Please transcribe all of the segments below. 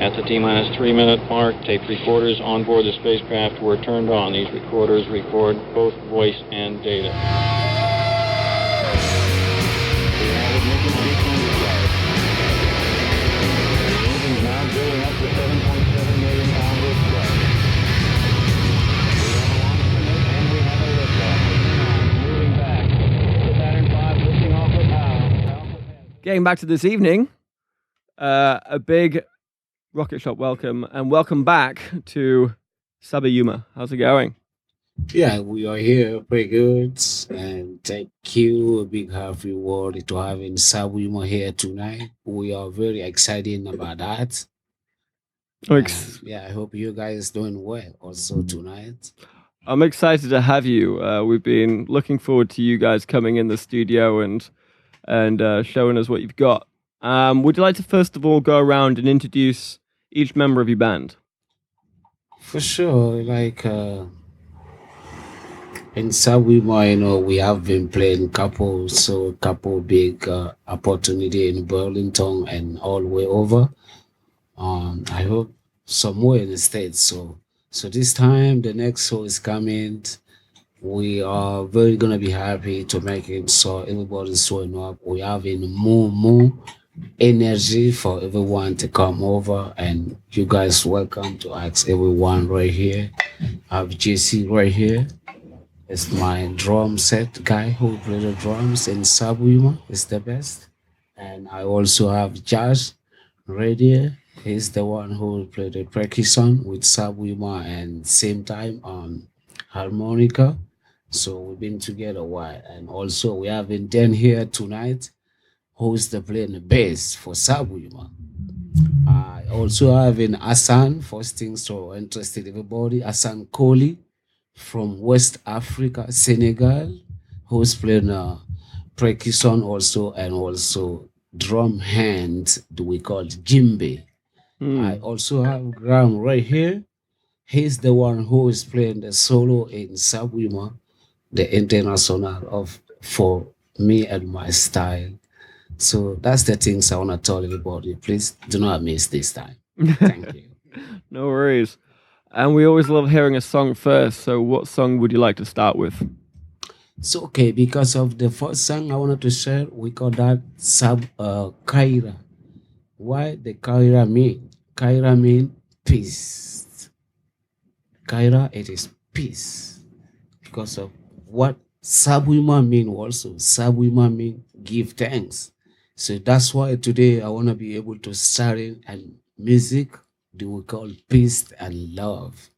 At the T-minus 3-minute mark, tape recorders on board the spacecraft were turned on. These recorders record both voice and data. Getting back to this evening, a big rocket shop welcome and welcome back to Sabouyouma. How's it going? Yeah, we are here pretty good, and thank you. A big happy reward to having Sabouyouma here tonight. We are very excited about that. Yeah, I hope you guys doing well also tonight. I'm excited to have you. We've been looking forward to you guys coming in the studio and showing us what you've got. Would you like to first of all go around and introduce each member of your band? For sure, like in Sabouyouma, we have been playing couple big opportunity in Burlington and all the way over. I hope somewhere in the States. So this time the next show is coming. We are very gonna be happy to make it so everybody's showing up. We having more energy for everyone to come over, and you guys welcome to ask everyone right here. I have JC right here. It's my drum set guy who play the drums in Sabouyouma. Is the best. And I also have Josh Radiator. He's the one who will play the percussion with Sabouyouma and same time on harmonica. So we've been together a while. And also we have Dan here tonight, who's the playing the bass for Sabouyouma. I also have Hassan, first thing so interested everybody, Hassan Kohli from West Africa, Senegal, who's playing percussion also, and also drum hand, do we call it djembe. I also have Graham right here. He's the one who is playing the solo in Sabouyouma, the international of for me and my style. So that's the things I want to tell everybody. Please do not miss this time. Thank you. No worries. And we always love hearing a song first. So what song would you like to start with? So, okay, because of the first song I wanted to share, we call that Kaira. Why the Kaira mean? Kaira mean peace. Kaira, it is peace. Because of what Sabouyouma mean also. Sabouyouma mean give thanks. So that's why today I want to be able to start in and music do we call peace and love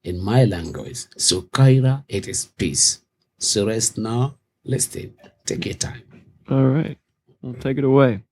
in my language. So Kaira, it is peace. So rest now, listen, take your time. All right, well, take it away.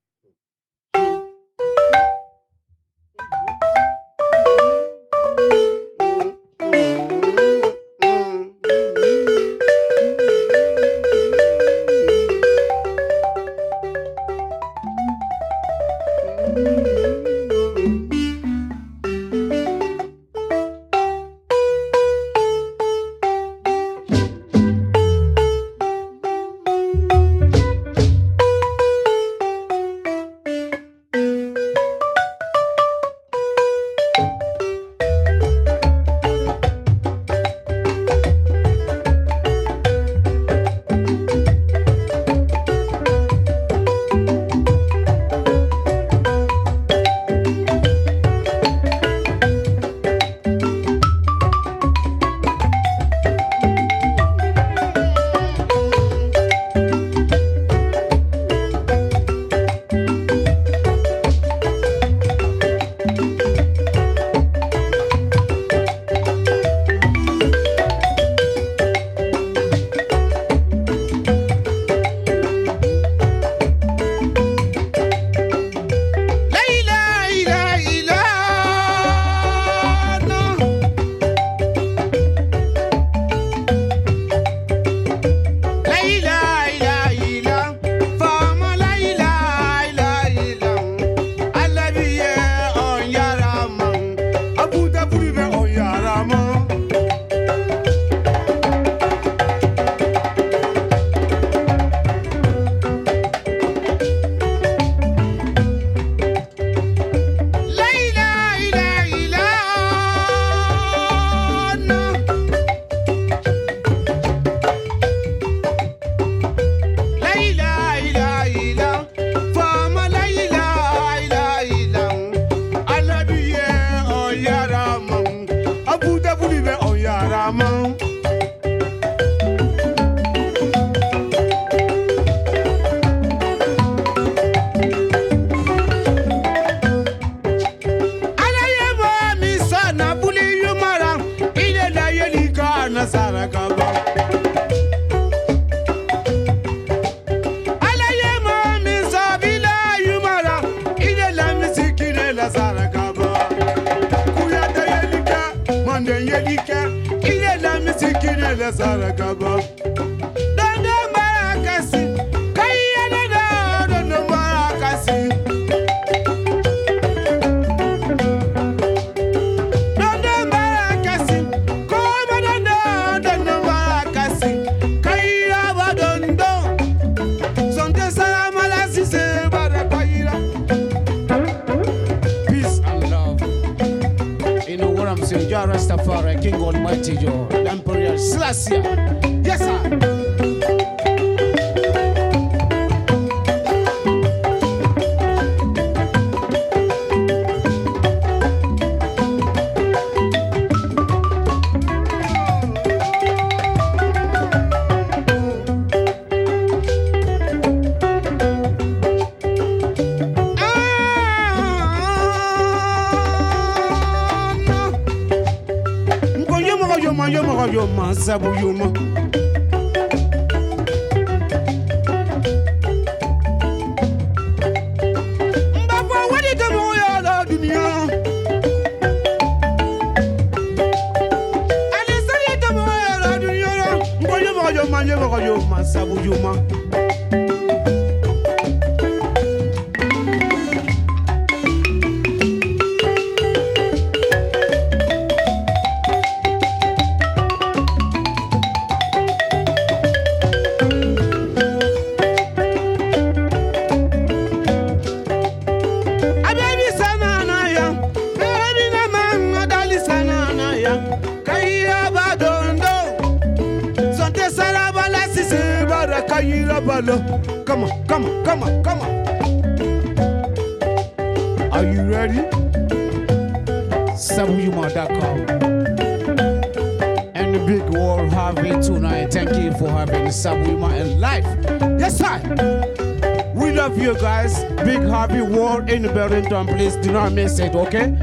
ike ile la musique ile la sarakaba dande marakasi kayana da dande marakasi dande marakasi koma dande marakasi kayira badondo sonte salama la sise barakayira. Peace and love. You know what I'm saying? Jah Rastafari, King Almighty, Joe, the Emperor Selassie. Yes, sir. Yoma, Sabouyouma. Mbaba, what did you know? La dunia. Allez, salut, tu vois la dunia. Yoma, Sabouyouma. Come on, come on, come on, come on. Are you ready? Sabouyouma.com. And the big world Harvey tonight. Thank you for having Sabouyouma in life. Yes, sir. We love you guys. Big Harvey world in Burlington. Please do not miss it, okay?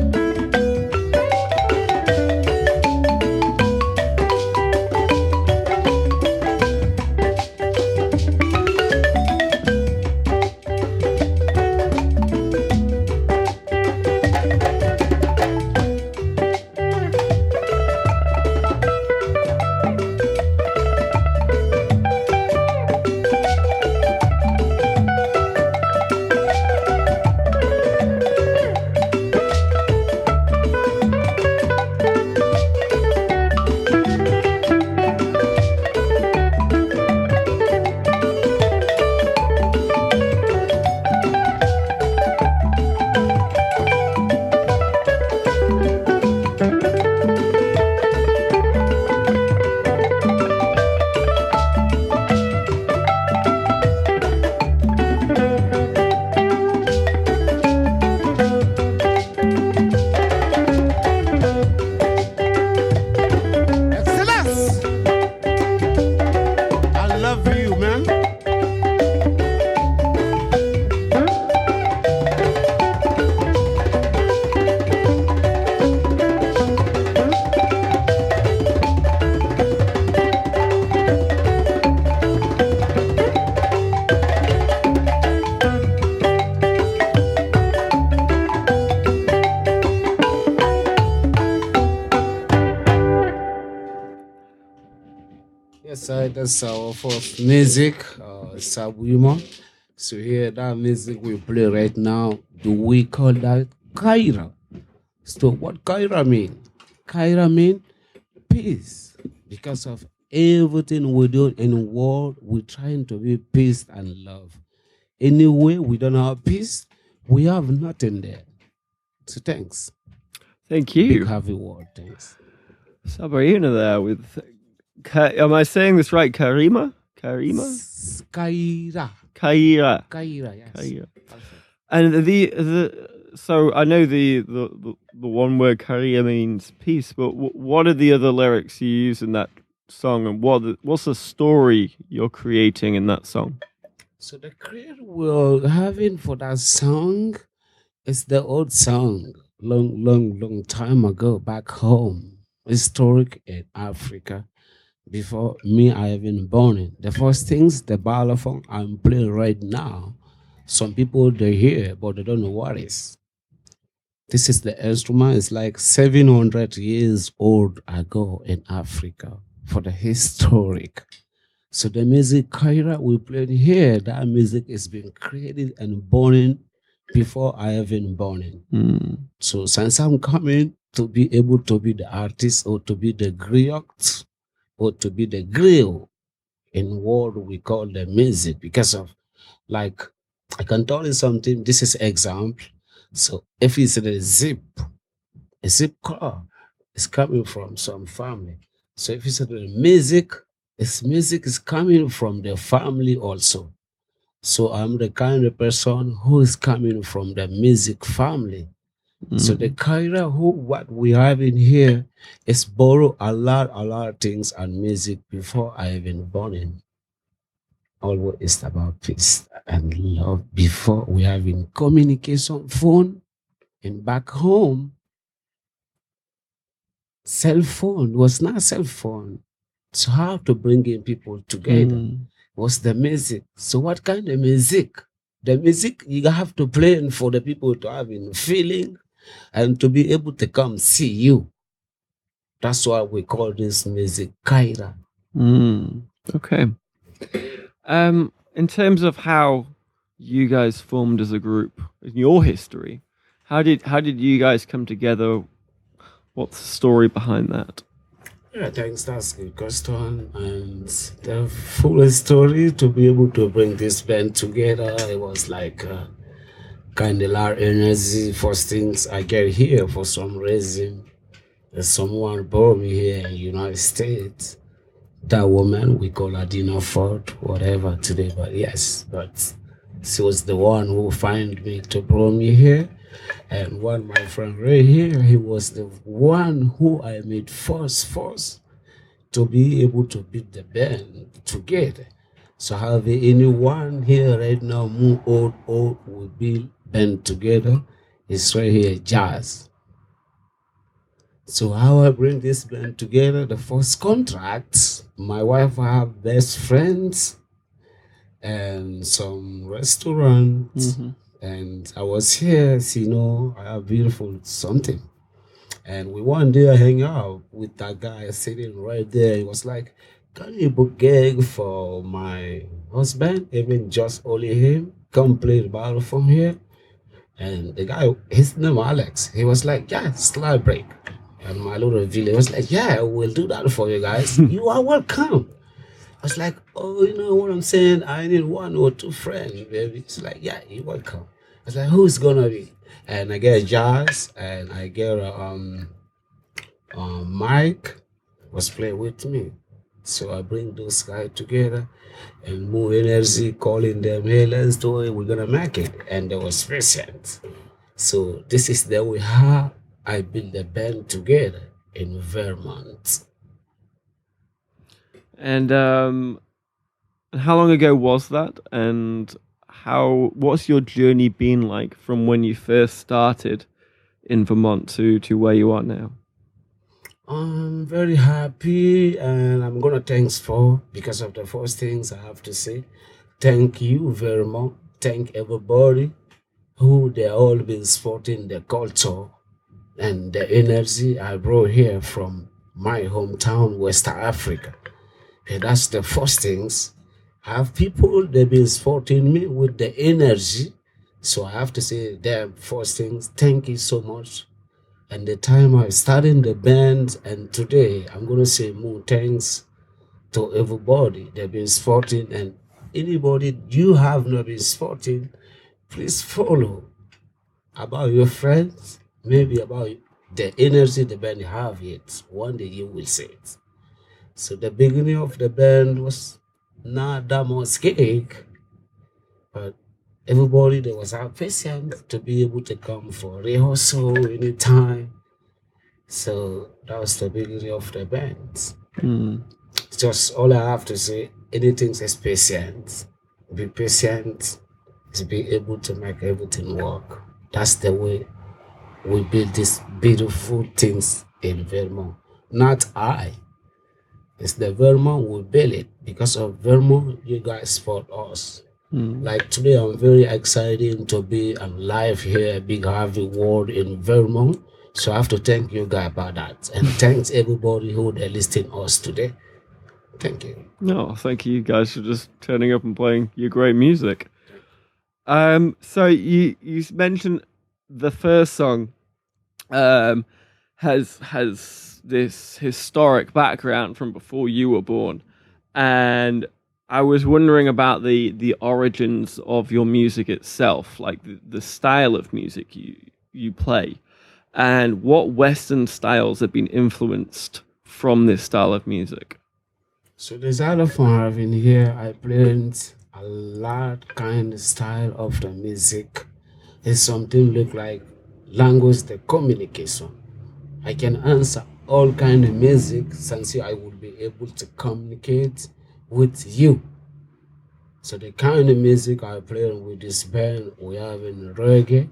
That's our first music, Sabouyouma. So here, that music we play right now, do we call that Kaira? So what Kaira mean? Kaira mean peace. Because of everything we do in the world, we're trying to be peace and love. Anyway, we don't have peace, we have nothing there. So thanks. Thank you. Big Harvey word, thanks. Sabouyouma there with... am I saying this right? Kaira? Kaira, yes. Kaira. And so I know the one word Kaira means peace, but what are the other lyrics you use in that song, and what's the story you're creating in that song? So the creator we're having for that song is the old song, long time ago, back home, historic in Africa. Before me, I have been born in. The first things, the balafon I'm playing right now, some people they hear, but they don't know what it is. This is the instrument. It's like 700 years old ago in Africa for the historic. So the music Kaira we played here, that music is being created and born before I even born. So since I'm coming to be able to be the artist or to be the griot or to be the grill in what we call the music, because of like I can tell you something. This is example. So if it's a zip car is coming from some family. So if it's a music, this music is coming from the family also. So I'm the kind of person who is coming from the music family. So the Kaira who what we have in here is borrow a lot of things and music before I even born in. Always is about peace and love before we have in communication phone and back home. Cell phone was not cell phone. So how to bring in people together was the music. So what kind of music? The music you have to play for the people to have in feeling and to be able to come see you. That's why we call this music Kaira. Okay. In terms of how you guys formed as a group in your history, how did you guys come together? What's the story behind that? Yeah, thanks. That's a good question. And the full story to be able to bring this band together, it was like kind of large energy. First things I get here for some reason. Someone brought me here in the United States. That woman, we call her Dina Ford, whatever today, but yes, but she was the one who found me to bring me here. And one my friend right here, he was the one who I made first to be able to beat the band together. So have anyone here right now, more old will be band together. It's right here, jazz. So how I bring this band together, the first contract, my wife have best friends and some restaurants. And I was here, I have beautiful something. And we one day hang out with that guy sitting right there. He was like, can you book gig for my husband? Even just only him, come play the bottle from here. And the guy, his name Alex, he was like, yeah, slide break. And my little village was like, yeah, we'll do that for you guys. You are welcome. I was like, oh, you know what I'm saying? I need one or two friends, baby. It's like, yeah, you're welcome. I was like, who's gonna be? And I get Jazz and I get Mike was playing with me. So I bring those guys together and move energy, calling them, hey, let's do it, we're gonna make it. And they was patient. So this is the way how I built the band together in Vermont. And how long ago was that? And what's your journey been like from when you first started in Vermont to where you are now? I'm very happy and I'm gonna thanks for because of the first things I have to say. Thank you very much. Thank everybody who they all been supporting the culture and the energy I brought here from my hometown, West Africa. And that's the first things. I have people they've been supporting me with the energy. So I have to say them first things. Thank you so much. And the time I started the band and today I'm gonna say more thanks to everybody they've been supporting and anybody you have not been supporting, please follow about your friends, maybe about the energy the band have it. One day you will see it. So the beginning of the band was not that much cake, but everybody that was out patient to be able to come for rehearsal anytime. So that was the beginning of the band. Just all I have to say, anything is patient. Be patient is be able to make everything work. That's the way we build these beautiful things in Vermont. Not I. It's the Vermont we build it. Because of Vermont, you guys support us. Like today, I'm very excited to be alive here at Big Harvey World in Vermont. So I have to thank you guys about that. And thanks everybody who they listening us today. Thank you. No, thank you guys for just turning up and playing your great music. So you mentioned the first song has this historic background from before you were born, and I was wondering about the origins of your music itself, like the style of music you play, and what Western styles have been influenced from this style of music. So the xylophone having here, I played a lot kind of style of the music. It's something look like language, the communication. I can answer all kind of music since I will be able to communicate with you. So the kind of music I play with this band, we have in reggae,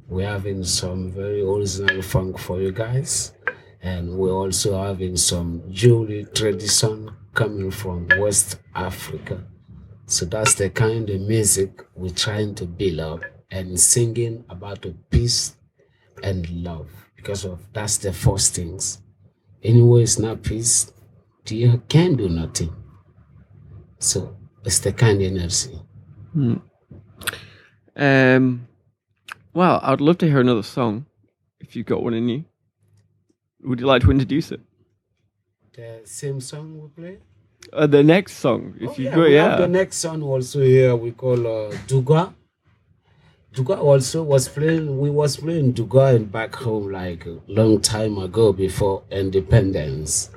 we having some very original funk for you guys, and we also having some jewelry tradition coming from West Africa. So that's the kind of music we're trying to build up and singing about the peace and love, because of that's the first things. Anyway, it's not peace, you can't do nothing. So it's the kind of energy. Well, I'd love to hear another song if you've got one in you. Would you like to introduce it? The same song we play? The next song, if you've got, we have the next song also here we call Duga. Duga also was playing, we was playing Duga in back home like a long time ago before independence.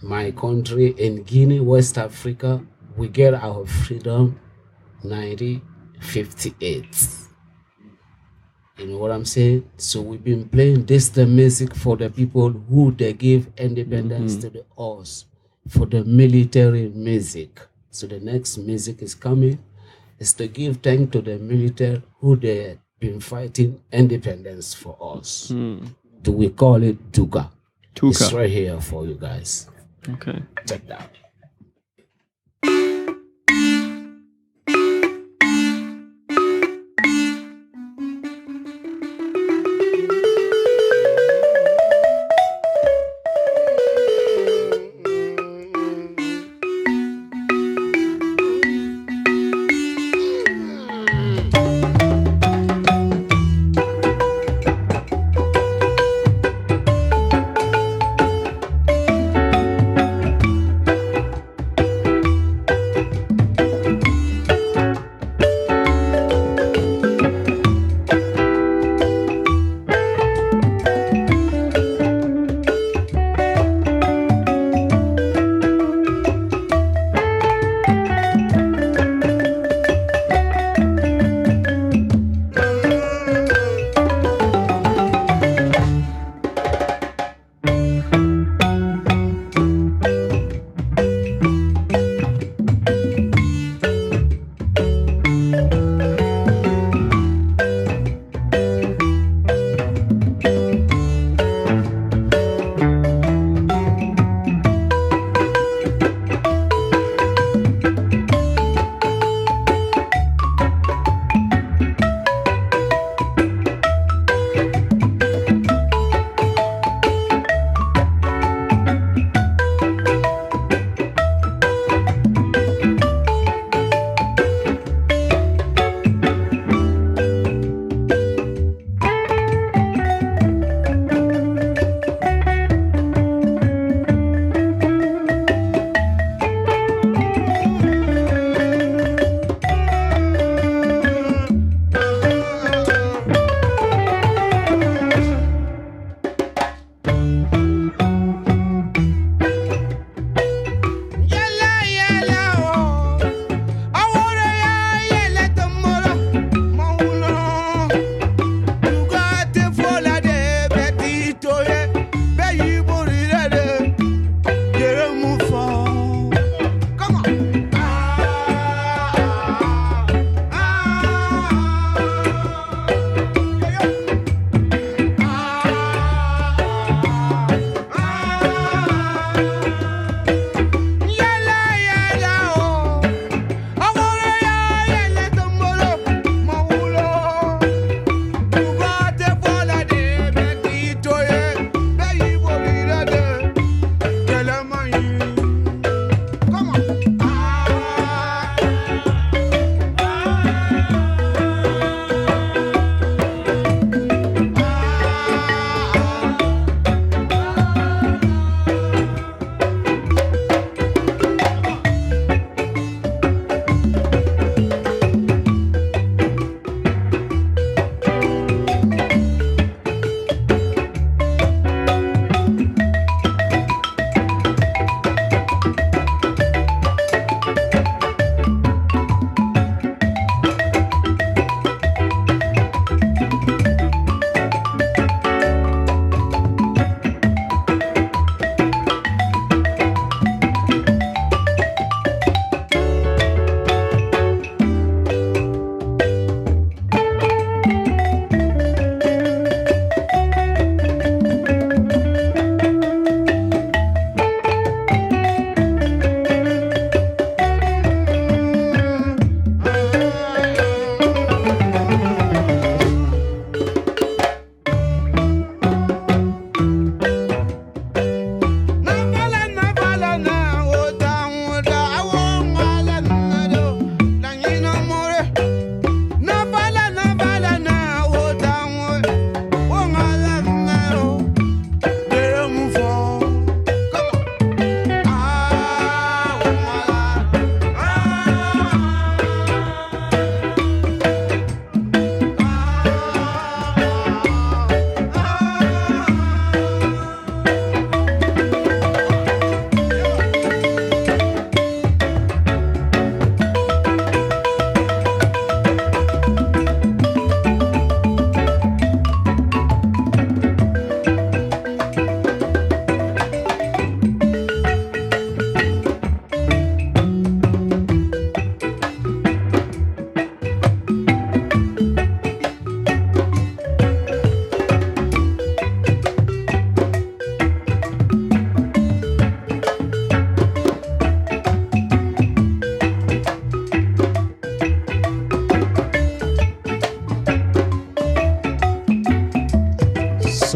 My country in Guinea, West Africa, we get our freedom 1958. You know what I'm saying? So we've been playing this the music for the people who they give independence to the us, for the military music. So the next music is coming. Is to give thanks to the military who they been fighting independence for us. Do we call it Tuka? Tuka. It's right here for you guys. Okay. Check that out.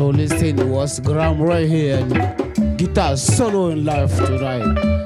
So listen, what's Graham right here and guitar solo in life tonight.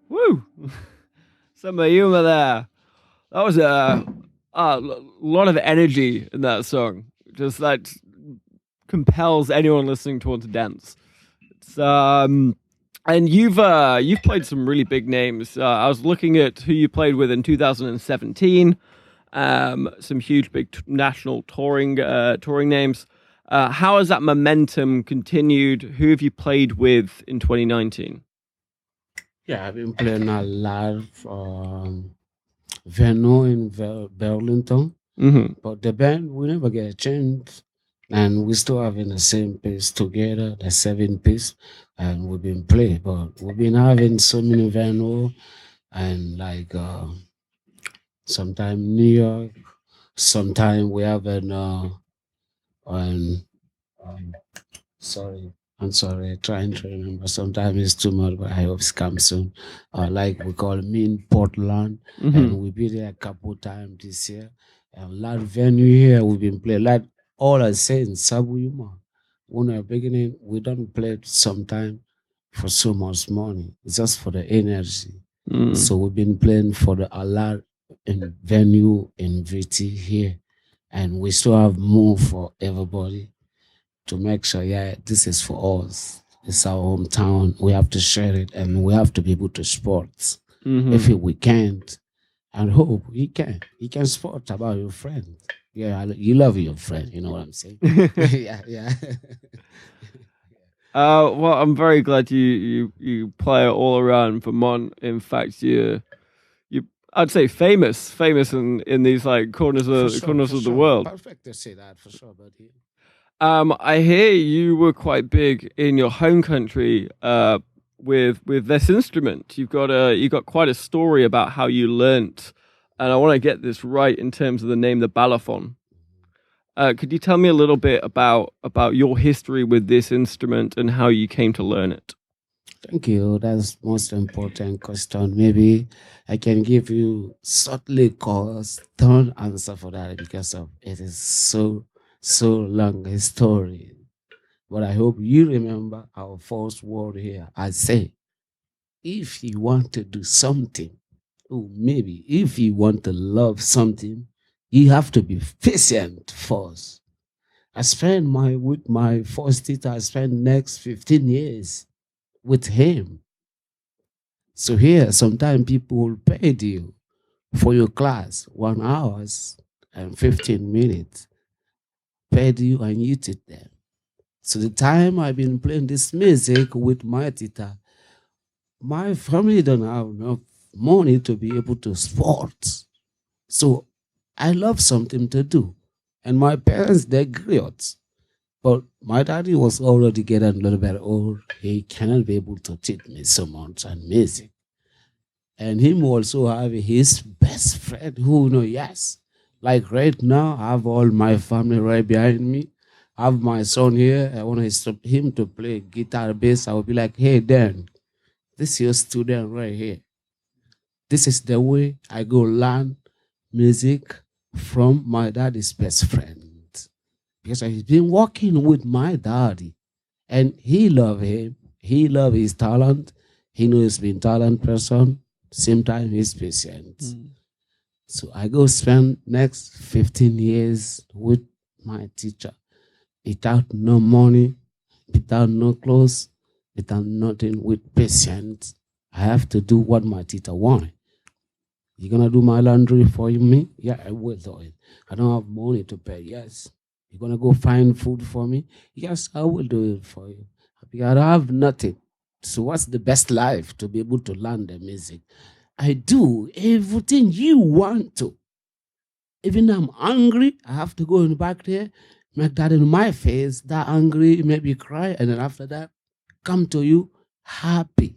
Woo! Sabouyouma there. That was a lot of energy in that song. Just that compels anyone listening to want to dance. It's, and you've played some really big names. I was looking at who you played with in 2017. Some huge big national touring names. How has that momentum continued? Who have you played with in 2019? Yeah, I've been playing a lot of venue in Burlington, but the band we never get a chance, and we still having the same piece together, the 7 piece, and we've been playing, but we've been having so many venue, and like sometime New York, sometime we have on sorry. I'm sorry, trying to remember. Sometimes it's too much, but I hope it's come soon. Like we call me in Portland, and we've been there a couple times this year. And a lot of venue here we've been playing. Like all I say in Sabouyouma, when we're beginning, we don't play sometime for so much money. It's just for the energy. So we've been playing for a lot in venue in VT here, and we still have more for everybody to make sure, yeah, this is for us. It's our hometown. We have to share it, and we have to be able to support. If we can't, and hope he can support about your friend. Yeah, you love your friend. You know what I'm saying? yeah. Well, I'm very glad you play all around Vermont. In fact, you I'd say famous in these like corners of the world. Perfect to say that for sure, buddy. I hear you were quite big in your home country with this instrument. You've got quite a story about how you learnt, and I want to get this right in terms of the name, the balafon. Could you tell me a little bit about your history with this instrument and how you came to learn it? Thank you. That's most important question. Maybe I can give you shortly cause don't answer for that because of it is so long a story. But I hope you remember our first word here. I say, if you want to do something, or maybe if you want to love something, you have to be patient first. I spent with my first teacher, I spent next 15 years with him. So here, sometimes people will pay you for your class 1 hour and 15 minutes. Paid you and you did them. So the time I've been playing this music with my teacher, my family don't have enough money to be able to support. So I love something to do. And my parents, they're griots. But my daddy was already getting a little bit old. He cannot be able to teach me so much and music. And him also have his best friend who yes. Like right now, I have all my family right behind me. I have my son here. I want him to play guitar, bass. I will be like, hey, Dan, this is your student right here. This is the way I go learn music from my daddy's best friend. because he's been working with my daddy, and he love him. He love his talent. He knows he's been talent person. Same time he's patient. So I go spend next 15 years with my teacher without no money, without no clothes, without nothing, with patience. I have to do what my teacher want. You gonna do my laundry for me? Yeah, I will do it. I don't have money to pay. Yes. You're gonna go find food for me? Yes, I will do it for you. Because I don't have nothing. So what's the best life to be able to learn the music? I do everything you want to. Even I'm angry, I have to go in the back there, make that in my face, that angry, maybe cry, and then after that, come to you happy.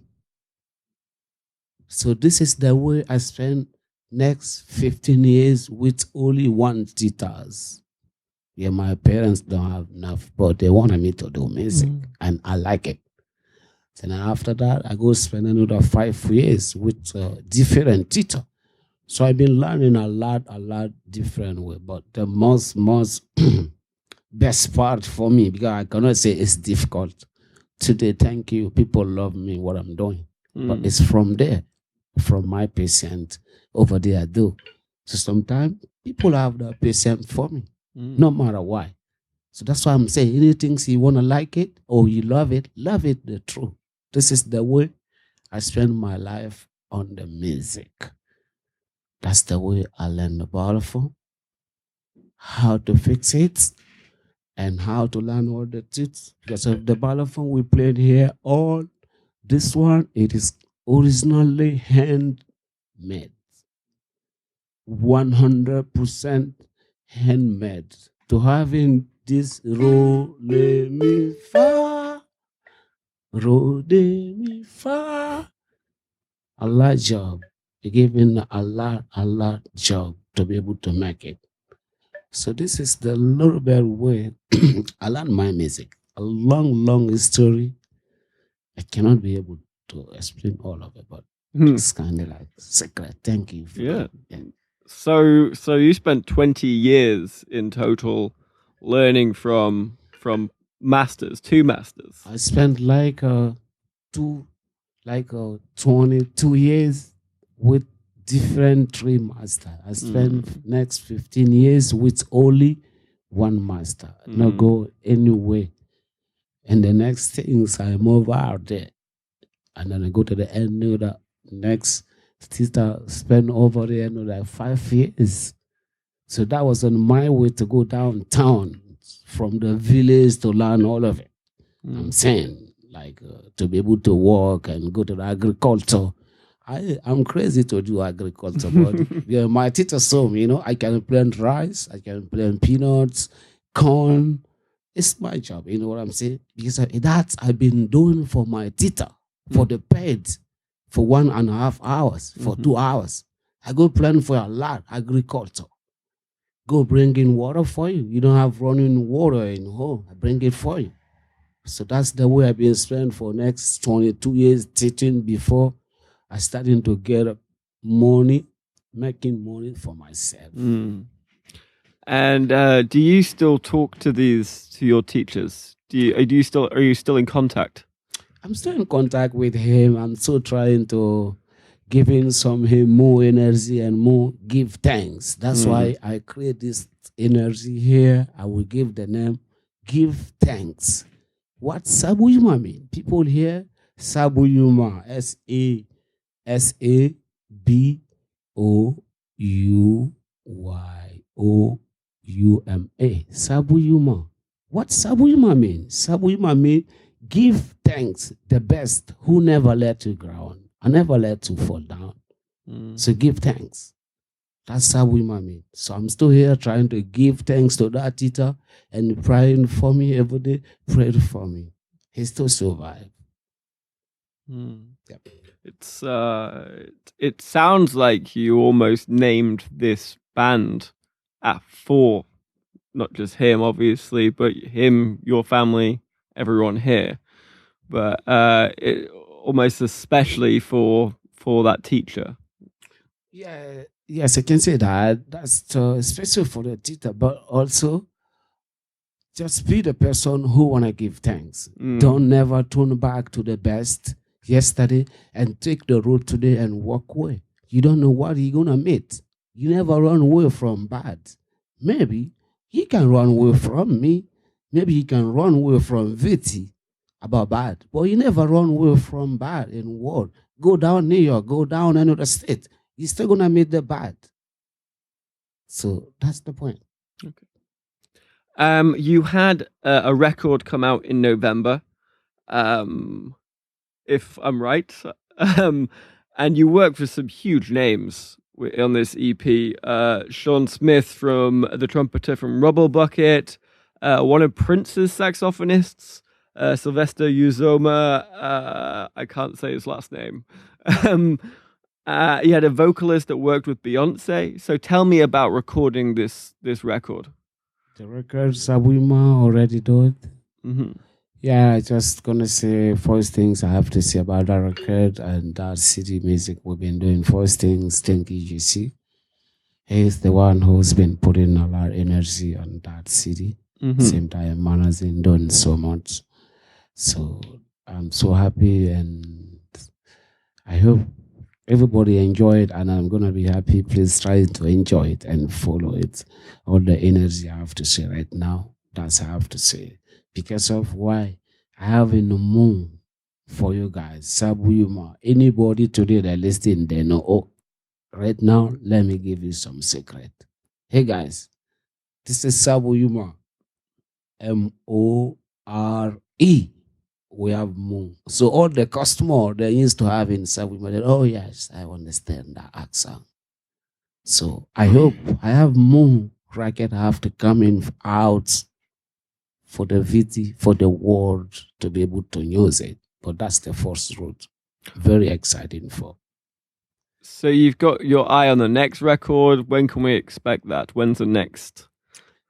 So this is the way I spend next 15 years with only one guitars. Yeah, my parents don't have enough, but they wanted me to do music, and I like it. And then after that, I go spend another 5 years with different teacher. So I've been learning a lot different way. But the most best part for me, because I cannot say it's difficult. Today, thank you. People love me, what I'm doing. But it's from there, from my patient over there I do. So sometimes people have the patient for me, no matter why. So that's why I'm saying anything you want to like it or you love it the truth. This is the way I spend my life on the music. That's the way I learn the balafon, how to fix it, and how to learn all the tips. Because of the balafon we played here, all this one, it is originally handmade. 100% handmade. To having this ro, le, mi, fa, ro, de, mi, fa. A lot job. They gave me a lot job to be able to make it. So this is the little bit way I learned my music. A long history. I cannot be able to explain all of it, but it's kind of like secret. Thank you. Yeah. So you spent 20 years in total learning from masters, two masters. I spent like 22 years with different three masters. I spent next 15 years with only one master. Not go anywhere. And the next things I move out there. And then I go to the end of the next sister spend over there another 5 years. So that was on my way to go downtown from the village to learn all of it. I'm saying, like, to be able to work and go to the agriculture. I'm crazy to do agriculture, but yeah, my teacher saw me, I can plant rice, I can plant peanuts, corn. It's my job, you know what I'm saying? Because that I've been doing for my teacher, for the paid, for 1.5 hours, for 2 hours. I go plant for a lot, agriculture. Go bring in water for you. You don't have running water in home. I bring it for you. So that's the way I've been spending for next 22 years teaching before I starting to get money, making money for myself. And do you still talk to your teachers? Are you still in contact? I'm still in contact with him. I'm still trying to give him more energy and more give thanks. That's why I create this energy here. I will give the name Give Thanks. What Sabouyouma mean? People here, Sabouyouma, Sabouyouma. Sabouyouma. What Sabouyouma mean? Sabouyouma mean give thanks, the best, who never let you ground. I never let you fall down. So give thanks. That's Sabouyouma mean. So I'm still here trying to give thanks to that teacher and praying for me every day. Prayed for me. He still survived. Yep. It sounds like you almost named this band for not just him, obviously, but him, your family, everyone here. But almost especially for that teacher. Yeah, yes, I can say that. That's especially for the teacher, but also just be the person who wanna give thanks. Mm. Don't never turn back to the best yesterday and take the road today and walk away. You don't know what you're gonna meet. You never run away from bad. Maybe he can run away from me. Maybe he can run away from Viti about bad. But you never run away from bad in world. Go down New York, go down another state. You're still gonna meet the bad. So that's the point. You had a record come out in November, if I'm right, and you worked with some huge names on this EP. Sean Smith from the trumpeter from Rubble Bucket, one of Prince's saxophonists, Sylvester Uzoma. I can't say his last name. You had a vocalist that worked with Beyonce. So tell me about recording this record. The record Sabouyouma already did. Mm-hmm. Yeah, I just gonna say first things I have to say about that record and that city music we've been doing. First things, thank you, GC. He's the one who's been putting a lot of energy on that city. Mm-hmm. Same time, man has been doing so much. So I'm so happy and I hope everybody enjoy it, and I'm gonna be happy. Please try to enjoy it and follow it. All the energy I have to say right now, that's I have to say. Because of why I have in the moon for you guys. Sabouyouma. Anybody today that listening, they know. Oh, right now, let me give you some secret. Hey guys, this is Sabouyouma. MORE. We have moon. So all the customer they used to have in Sabouyouma, oh yes, I understand that accent. So I hope I have moon racket have to come in out for the VT, for the world to be able to use it. But that's the first route. Very exciting for. So you've got your eye on the next record. When can we expect that? When's the next?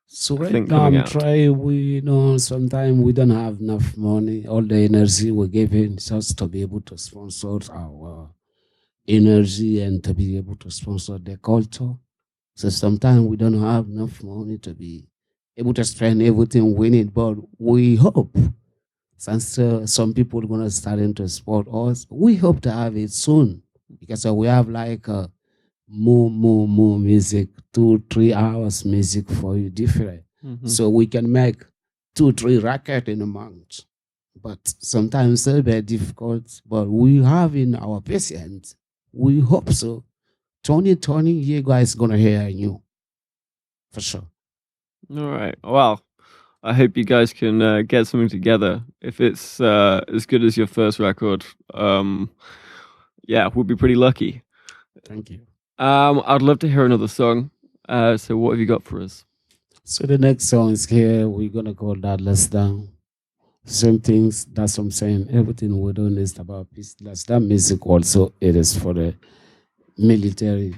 So right thing now coming I'm out? trying, we sometimes we don't have enough money. All the energy we're giving just to be able to sponsor our energy and to be able to sponsor the culture. So sometimes we don't have enough money to be able to spend everything we need, but we hope since some people are gonna starting to support us, we hope to have it soon because we have like more music, 2-3 hours music for you different. Mm-hmm. So we can make 2-3 records in a month. But sometimes it's very difficult. But we have in our patience. We hope so. 2020, you guys gonna hear you. For sure. All right. Well, I hope you guys can get something together. If it's as good as your first record, yeah, we'll be pretty lucky. Thank you. I'd love to hear another song. So what have you got for us? So the next song is here. We're gonna call that Less Down. Same things. That's what I'm saying. Everything we're doing is about peace. Less Down music also. It is for the military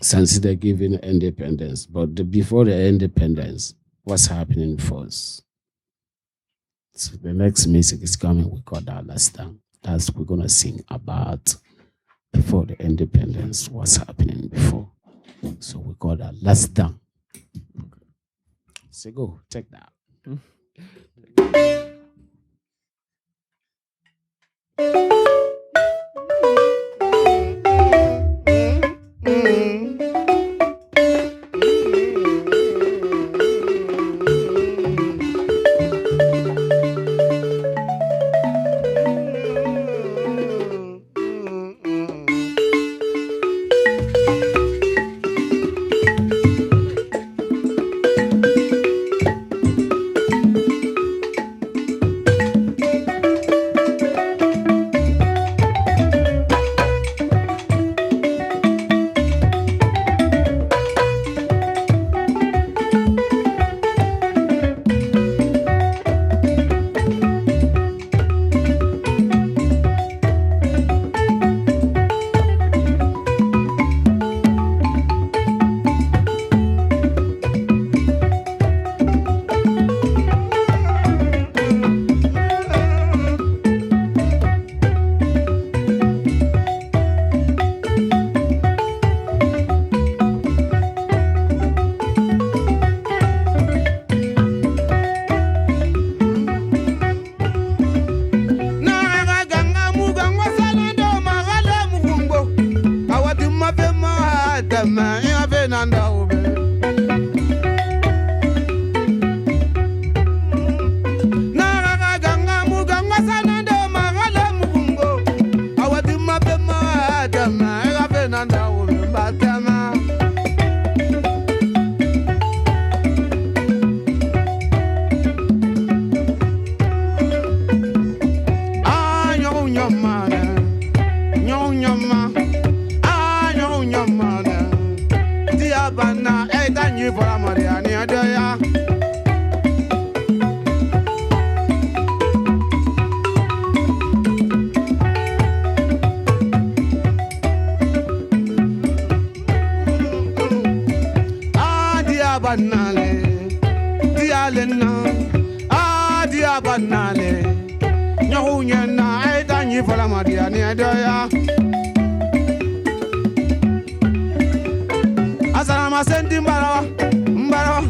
since they're giving independence. But before the independence, what's happening first? So the next music is coming. We call that Less Down. That's we're gonna sing about before the independence. What's happening before? So we call that Less Down. So go check that. dialena dia banale nyahunya na aita nyi fala madia ni adoya Asalama sendi mbaro mbaro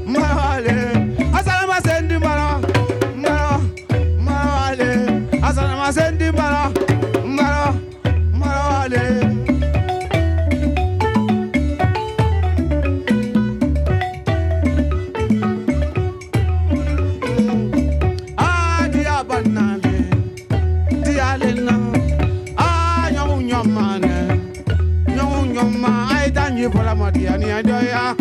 mbaro Asalama sendi mbaro mbaro mbaro Asalama sendi mbaro mbaro mbaro Para Madiani, I do ya.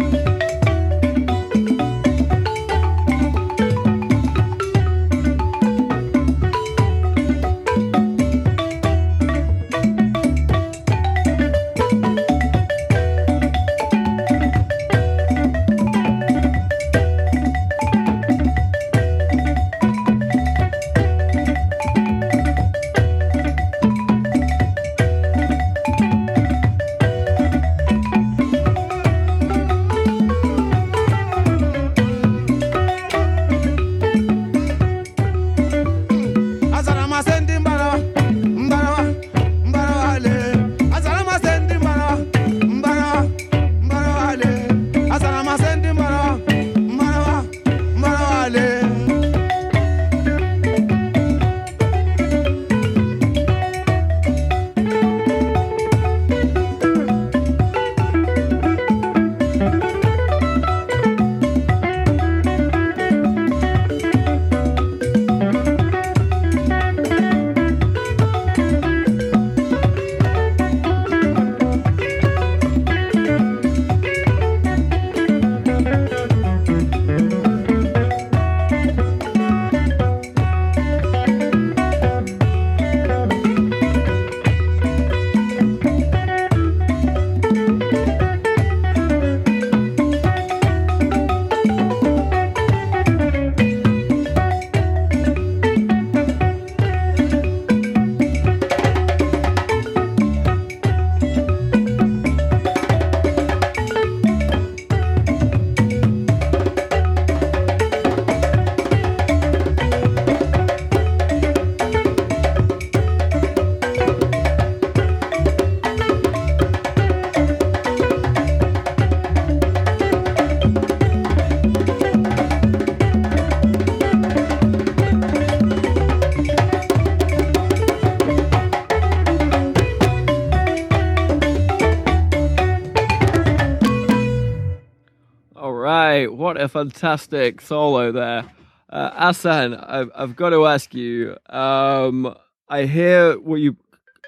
What a fantastic solo there. Asan, I've got to ask you, I hear what you,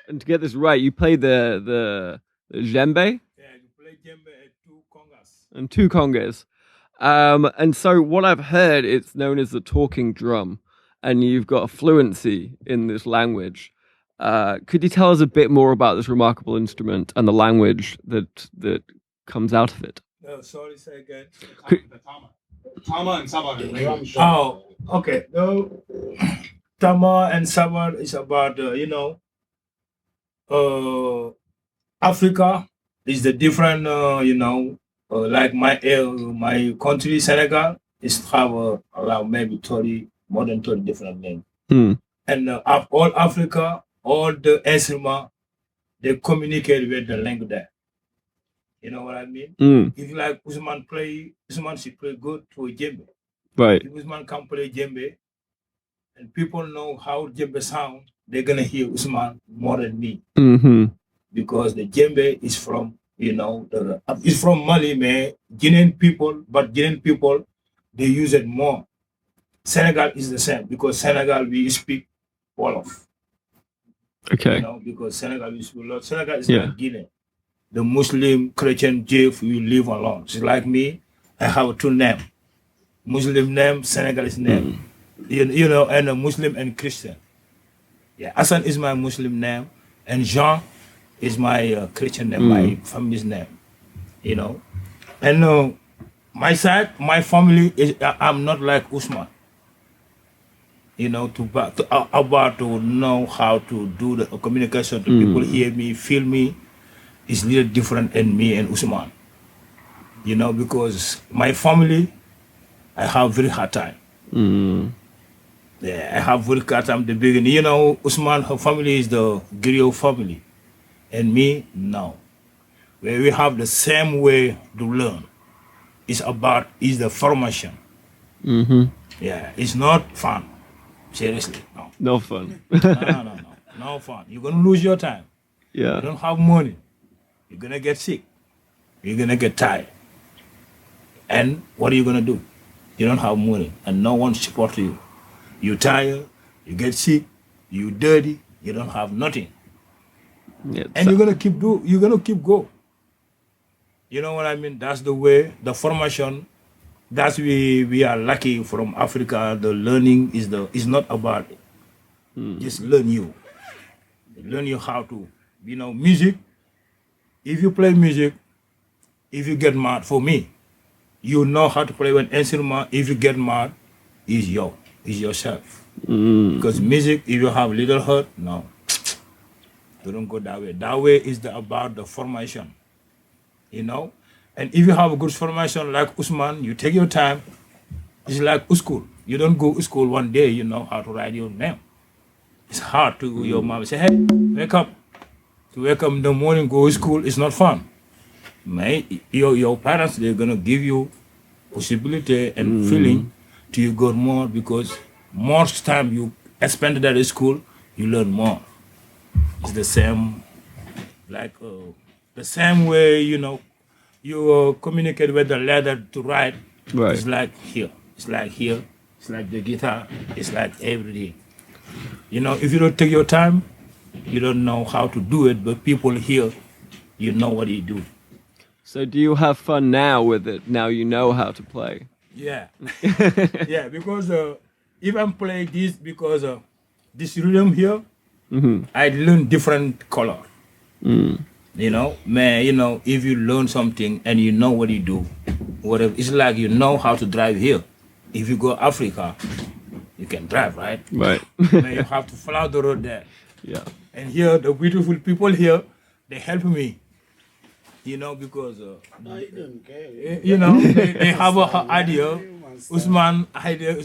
and to get this right, you played the djembe? Yeah, you play djembe and two congas. And so what I've heard, it's known as the talking drum, and you've got a fluency in this language. Could you tell us a bit more about this remarkable instrument and the language that comes out of it? No, sorry, say again. Tama and Sabar. Oh, okay. No, Tama and Sabar is about, Africa is the different, like my country, Senegal, is have around maybe 30, more than 30 different names. And all Africa, all the instruments, they communicate with the language there. You know what I mean? If you like Usman should play good to a djembe. Right. If Usman can play djembe, and people know how djembe sound, they're gonna hear Usman more than me. Because the djembe is from, it's from Mali, man. Guinean people, but Guinean people, they use it more. Senegal is the same, because Senegal, we speak Wolof. Okay. Because Senegal, we speak a lot. Senegal is like Guinea. The Muslim, Christian, Jew, we live alone. It's like me, I have two names. Muslim name, Senegalese name. And a Muslim and Christian. Yeah, Hassan is my Muslim name, and Jean is my Christian name, my family's name. And my side, my family is, I'm not like Usman. To know how to do the communication to people hear me, feel me, is a little different than me and Usman. Because my family I have very hard time. Yeah, I have very hard time at the beginning. You know, Usman, her family is the griot family. And me, no. Where we have the same way to learn. It's the formation. Yeah, it's not fun. Seriously, no. No fun. No fun. You're going to lose your time. Yeah. You don't have money. You're going to get sick. You're going to get tired. And what are you going to do? You don't have money and no one supports you. You're tired, you get sick, you're dirty, you don't have nothing. Yeah, And you're going to keep go. You know what I mean? That's the way, the formation, that's we are lucky from Africa. The learning is not about just learn you. Learn you how to, music. If you play music, if you get mad, for me, you know how to play an instrument. If you get mad, is yourself. Because music, if you have little hurt, no, you don't go that way. That way is about the formation, And if you have a good formation like Usman, you take your time. It's like school. You don't go to school one day, you know how to write your name. It's hard to your mom say, hey, wake up. To wake up in the morning, go to school, it's not fun. Your parents, they're going to give you possibility and feeling to you go more, because more time you spend at school, you learn more. It's the same, the same way, you communicate with the letter to write. Right. It's like here. It's like here. It's like the guitar. It's like everything. If you don't take your time, you don't know how to do it, but people here, you know what you do. So do you have fun now with it? Now you know how to play? Yeah. Yeah, because if I'm playing this, because this rhythm here, I learn different color. If you learn something and you know what you do, whatever, it's like you know how to drive here. If you go Africa, you can drive, right? Right. You have to follow the road there. Yeah. And here, the beautiful people here, they help me. Because they have an idea, Usman idea.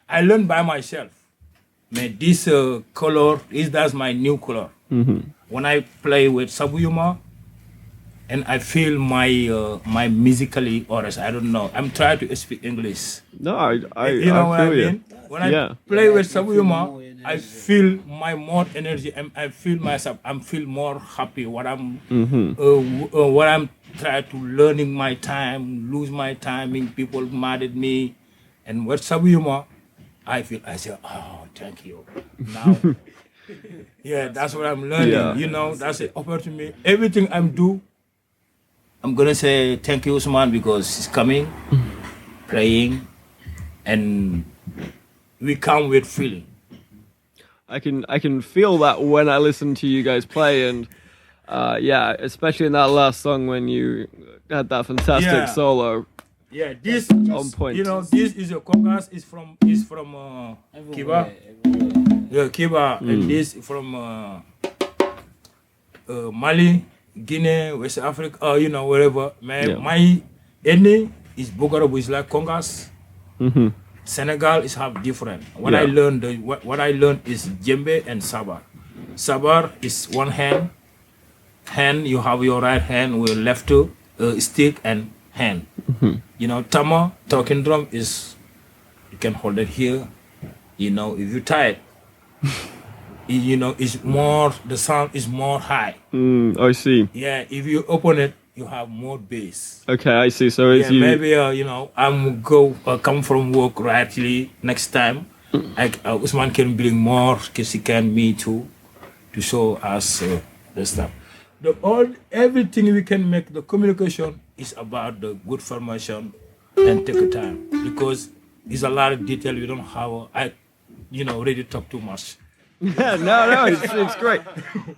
I learned by myself. This color that's my new color. When I play with Sabouyouma, and I feel my musically, or I don't know. I'm trying to speak English. No, I what I feel you. mean? When I play with Sabouyouma, I feel my more energy, and I feel myself. I feel more happy. What I'm trying to learning my time, lose my timing. People mad at me, and with Sabouyouma, I say, oh, thank you. Now, that's what I'm learning. Yeah. That's an opportunity. Everything I'm do, I'm gonna say thank you, Usman, because he's coming, playing, and we come with feeling. I can feel that when I listen to you guys play, and especially in that last song when you had that fantastic solo. Yeah, this on point. This is a congas is from Kiba. Yeah, Kiba, and this from Mali, Guinea, West Africa, wherever. My ending is Bogarabu is like congas. Senegal is have different. What I learned is djembe and sabar. Sabar is one hand. Hand, you have your right hand with left stick and hand. Tama, talking drum is, you can hold it here. If you're tired, it's more, the sound is more high. I see. Yeah, if you open it, you have more bass. Okay, I see. So it's maybe I'm come from work rightly next time. Usman can bring more, because he can me too, to show us the stuff. Everything we can make, the communication is about the good formation and take a time, because it's a lot of detail we don't have. Ready to talk too much. no, it's great.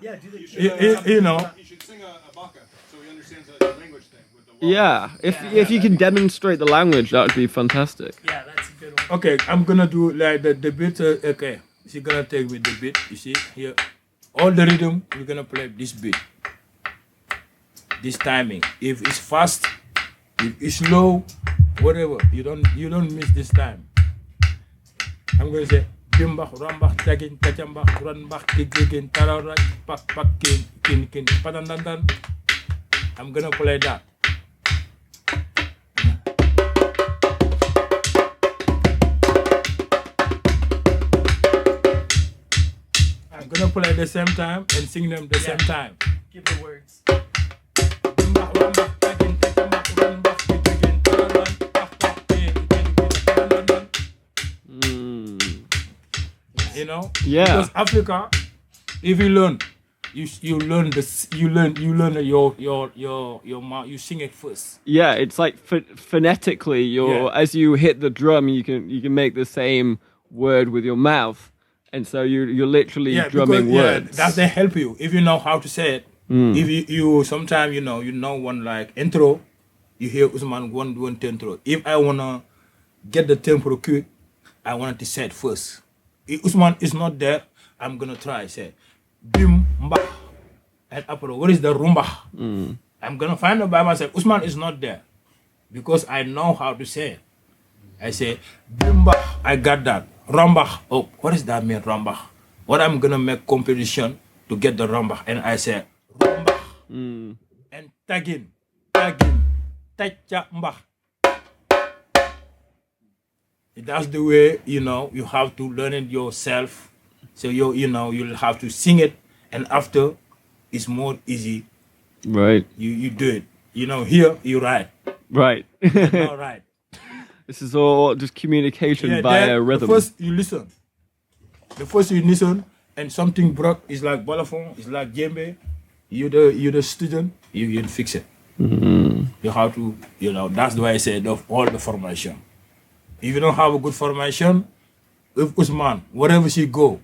Yeah, you should sing a baka so he understands the language thing. With the Yeah, if you can demonstrate the language, that would be fantastic. Yeah, that's a good one. Okay, I'm gonna do like the beat. Okay, she's gonna take with the beat. You see here, all the rhythm. We're gonna play this beat, this timing. If it's fast, if it's slow, whatever. You don't miss this time. I'm gonna say bimbach, rambach, tagin, tachambach, runbach, kigin, tararak, pak pak kin, padandandan. I'm gonna play that. I'm gonna play at the same time and sing them the same time. Give the words. You know, Yeah. because Africa, if you learn, you learn this, you learn your mouth. You sing it first. Yeah, it's like phonetically, as you hit the drum, you can make the same word with your mouth, and so you're literally drumming words. That they help you if you know how to say it. If you sometimes you know one like intro, you hear Usman one intro. If I wanna get the tempo quick, I want to say it first. If Usman is not there, I'm gonna try say bim mba and apro. What is the rumba? I'm gonna find out by myself. Usman is not there because I know how to say it. I say bimba. I got that. Rambach. Oh, what does that mean, rambach? What I'm gonna make competition to get the rambach, and I say rambach and tagin, tacha mbach. That's the way you have to learn it yourself. So you'll have to sing it, and after it's more easy. Right. You do it. Here you write. Right. All right. This is all just communication via rhythm. First you listen. And something broke. It's like balafon. It's like djembe. You're the student. You fix it. You have to. That's why I said of all the formation. If you don't have a good formation, if Usman, wherever she go,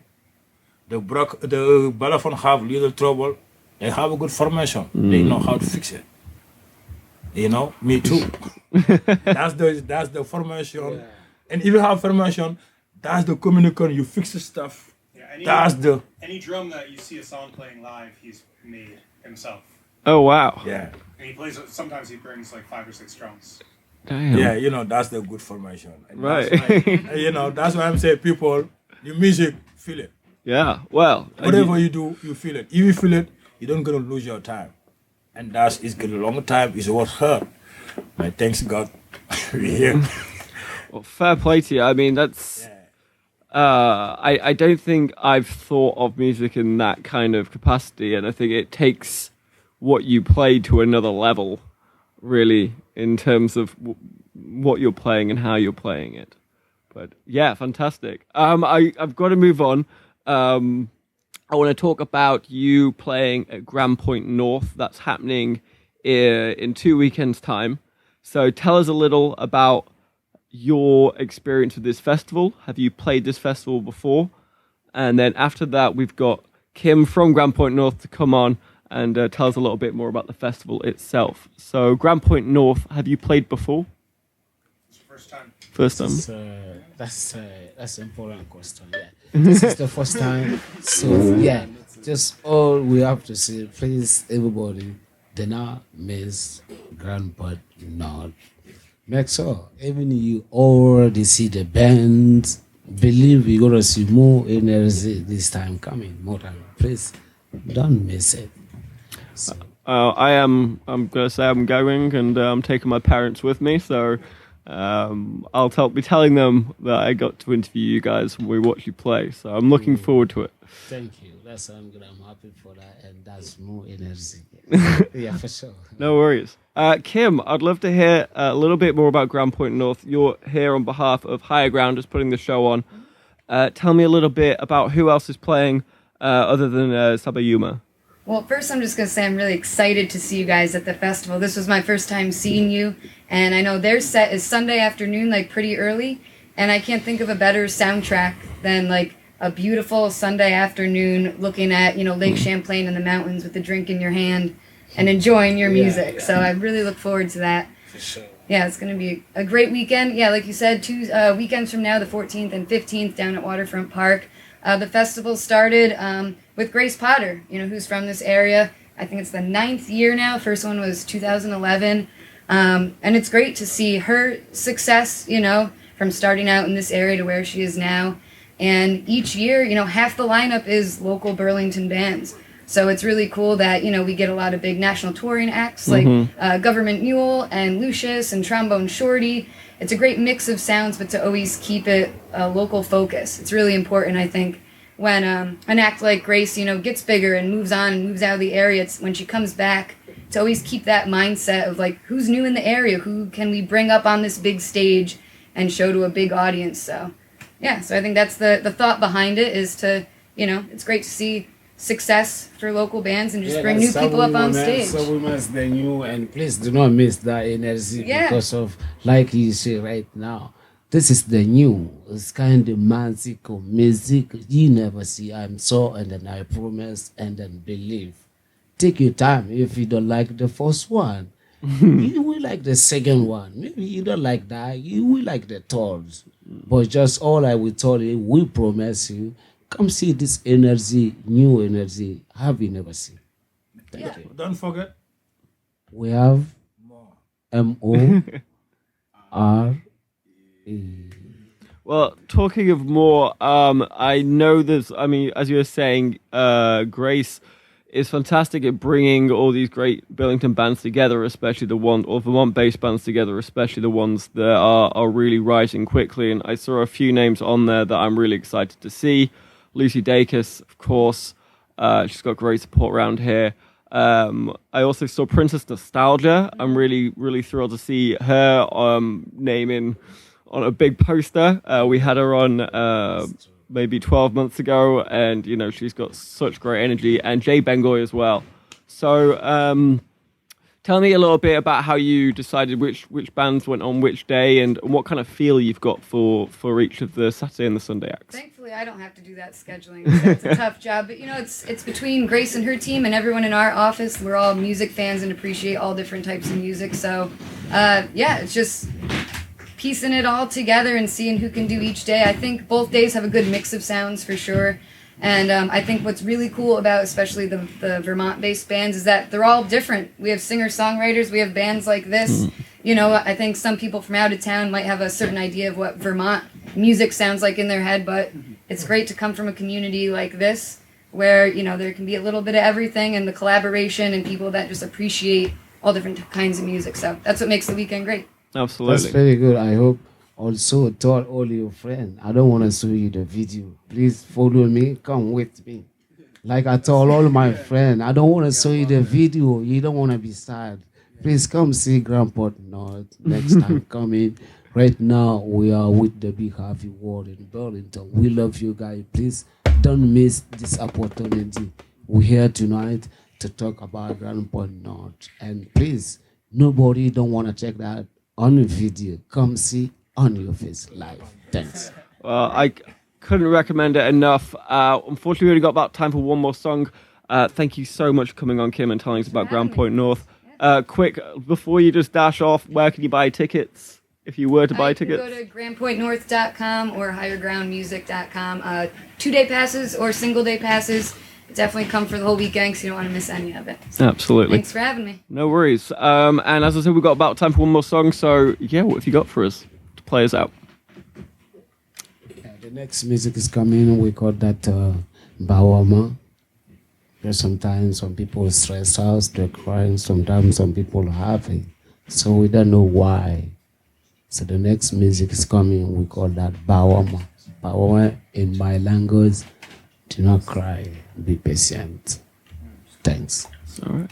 the balafon have little trouble. They have a good formation. They know how to fix it. Me too. That's the formation. Yeah. And if you have formation, that's the communication. You fix the stuff. Yeah, any drum that you see a song playing live, he's made himself. Oh wow. Yeah. And he plays. Sometimes he brings like 5 or 6 drums. Damn. Yeah, that's the good formation. And right. That's why I'm saying people, the music, feel it. Yeah. Well, whatever you do, you feel it. If you feel it, you don't gonna lose your time. And it's a long time. It's what hurt. But thanks God, we're here. Well, fair play to you. I mean, that's. I don't think I've thought of music in that kind of capacity, and I think it takes what you play to another level, really, in terms of what you're playing and how you're playing it. But yeah, fantastic. I've got to move on. I want to talk about you playing at Grand Point North. That's happening in 2 weekends' time. So tell us a little about your experience with this festival. Have you played this festival before? And then after that, we've got Kim from Grand Point North to come on and tell us a little bit more about the festival itself. So Grand Point North, have you played before? It's your first time. First time. That's an important question. Yeah, this is the first time. So yeah, just all we have to say, please, everybody, dinner means Grand Point North. Make sure even you already see the band. Believe you're gonna see more energy this time coming. More time, please, don't miss it. So. I'm gonna say I'm going, and I'm taking my parents with me. So I'll be telling them that I got to interview you guys when we watch you play. So I'm looking forward to it. Thank you. That's I'm good. I'm happy for that, and that's more energy. Yeah, for sure. No worries. Kim, I'd love to hear a little bit more about Grand Point North. You're here on behalf of Higher Ground, just putting the show on. Tell me a little bit about who else is playing other than Sabouyouma. Well, first I'm just going to say I'm really excited to see you guys at the festival. This was my first time seeing you, and I know their set is Sunday afternoon, like pretty early, and I can't think of a better soundtrack than like a beautiful Sunday afternoon looking at, Lake Champlain in the mountains with a drink in your hand and enjoying your music. Yeah. So I really look forward to that. For sure. Yeah, it's going to be a great weekend. Yeah, like you said, 2 weekends from now, the 14th and 15th down at Waterfront Park. The festival started with Grace Potter, who's from this area. I think it's the 9th year now. First one was 2011. And it's great to see her success, you know, from starting out in this area to where she is now. And each year, you know, half the lineup is local Burlington bands. So it's really cool that, you know, we get a lot of big national touring acts like Government Mule and Lucius and Trombone Shorty. It's a great mix of sounds, but to always keep it a local focus. It's really important, I think, when an act like Grace, you know, gets bigger and moves on and moves out of the area. It's when she comes back to always keep that mindset of like, who's new in the area? Who can we bring up on this big stage and show to a big audience? So, yeah, so I think that's the thought behind it is to, you know, it's great to see success for local bands and just bring new people up on stage. Sabouyouma is the new, and please do not miss that energy because of, like you say right now, this is the new. It's kind of magical music you never see. I'm so, and then I promise, and then believe. Take your time. If you don't like the first one, you will like the second one. Maybe you don't like that, you will like the third. But just all I will tell you, we promise you, come see this energy, new energy, have you never seen. Thank you. Don't forget. We have M-O-R-E. Well, talking of more, I know there's, I mean, as you were saying, Grace is fantastic at bringing all these great Burlington bands together, especially the one, or Vermont-based bands together, especially the ones that are really rising quickly. And I saw a few names on there that I'm really excited to see. Lucy Dacus, of course. She's got great support around here. I also saw Princess Nostalgia. I'm really, really thrilled to see her name on a big poster. We had her on maybe 12 months ago, and, you know, she's got such great energy. And Jay Bengoy as well. So tell me a little bit about how you decided which bands went on which day and what kind of feel you've got for each of the Saturday and the Sunday acts. Thankfully, I don't have to do that scheduling. It's a tough job. But, you know, it's between Grace and her team and everyone in our office. We're all music fans and appreciate all different types of music. So, yeah, it's just piecing it all together and seeing who can do each day. I think both days have a good mix of sounds for sure. And I think what's really cool about especially the Vermont-based bands is that they're all different. We have singer-songwriters, we have bands like this. You know, I think some people from out of town might have a certain idea of what Vermont music sounds like in their head, but it's great to come from a community like this where, you know, there can be a little bit of everything and the collaboration and people that just appreciate all different kinds of music. So that's what makes the weekend great. Absolutely. That's very good. I hope also tell all your friends. I don't want to show you the video. Please follow me. Come with me. Like I told all my friends, I don't want to show you the video. You don't want to be sad. Please come see Grandpa North next time. Come in. Right now, we are with the Big Happy World in Burlington. We love you guys. Please don't miss this opportunity. We're here tonight to talk about Grandpa North. And please, nobody don't want to check that on the video. Come see on your face live. Thanks. I couldn't recommend it enough. Unfortunately, we only got about time for one more song. Thank you so much for coming on, Kim, and telling us about Grand Point North. Quick, before you just dash off, where can you buy tickets? If you were to buy tickets? Go to grandpointnorth.com or highergroundmusic.com. 2-day passes or single-day passes. Definitely come for the whole weekend because you don't want to miss any of it. So, absolutely. Thanks for having me. No worries. And as I said, we've got about time for one more song. So, yeah, what have you got for us to play us out? The next music is coming. We call that Bawama. Because sometimes some people stress out, they're crying. Sometimes some people are happy. So we don't know why. So the next music is coming. We call that Bawama. Bawama in my language. Do not cry. Be patient. Thanks. All right.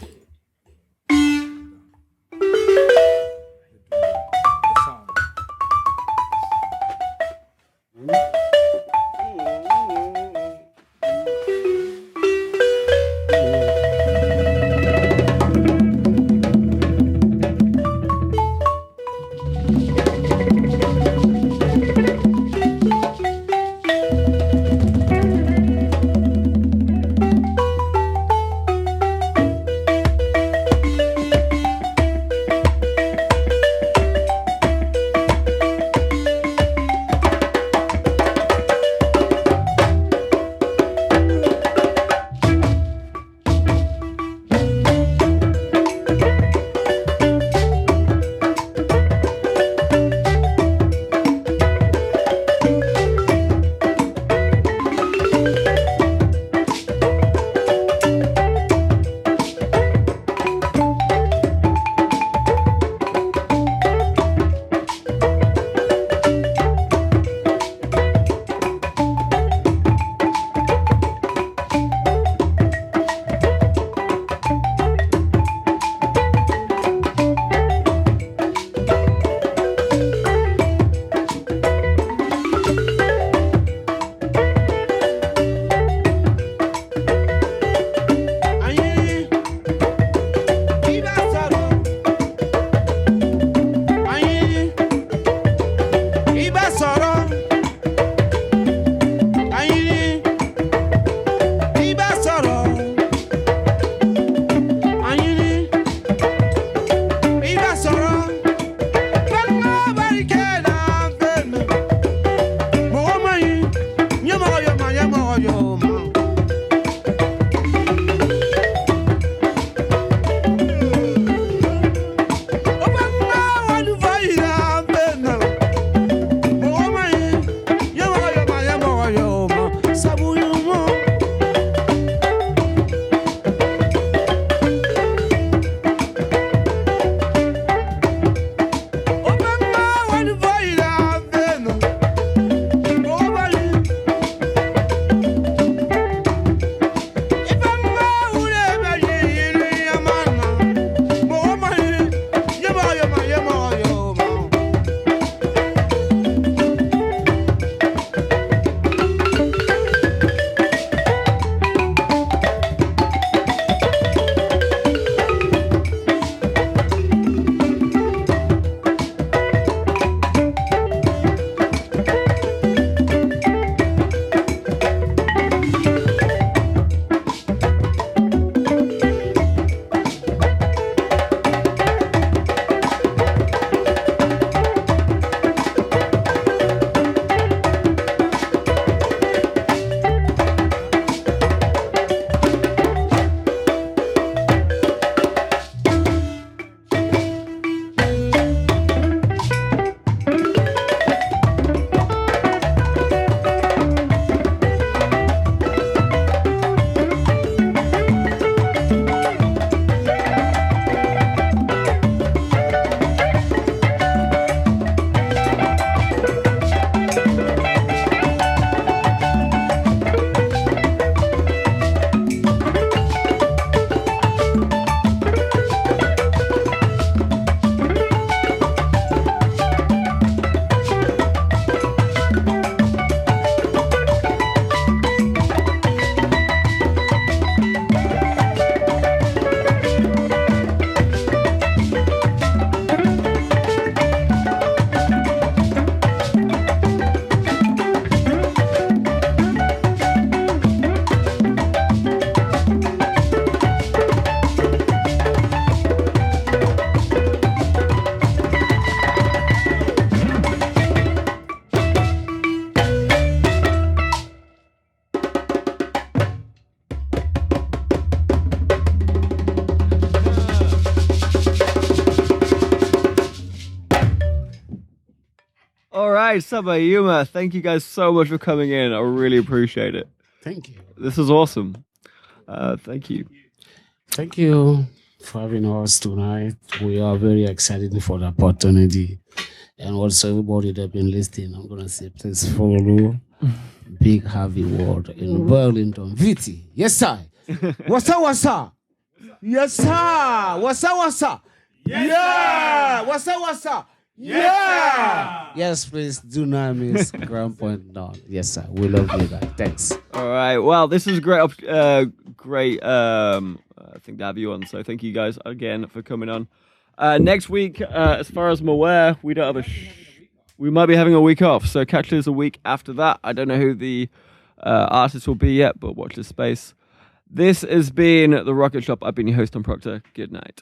right, Sabouyouma, thank you guys so much for coming in. I really appreciate it. Thank you. This is awesome. Thank you. Thank you for having us tonight. We are very excited for the opportunity. And also everybody that been listening, I'm gonna say please follow Big Heavy World in Burlington. VT. Yes, sir. What's up, what's up? Yes, sir. What's up, what's up? Yeah. What's up, what's up? Yeah. Yes, please do not miss Grand Point Down. Yes, sir. We love you guys. Thanks. All right. Well, this is a great, great thing to have you on. So thank you guys again for coming on. Next week, as far as I'm aware, we don't have we might be having a week off. So catch us a week after that. I don't know who the artist will be yet, but watch this space. This has been The Rocket Shop. I've been your host, Tom Proctor. Good night.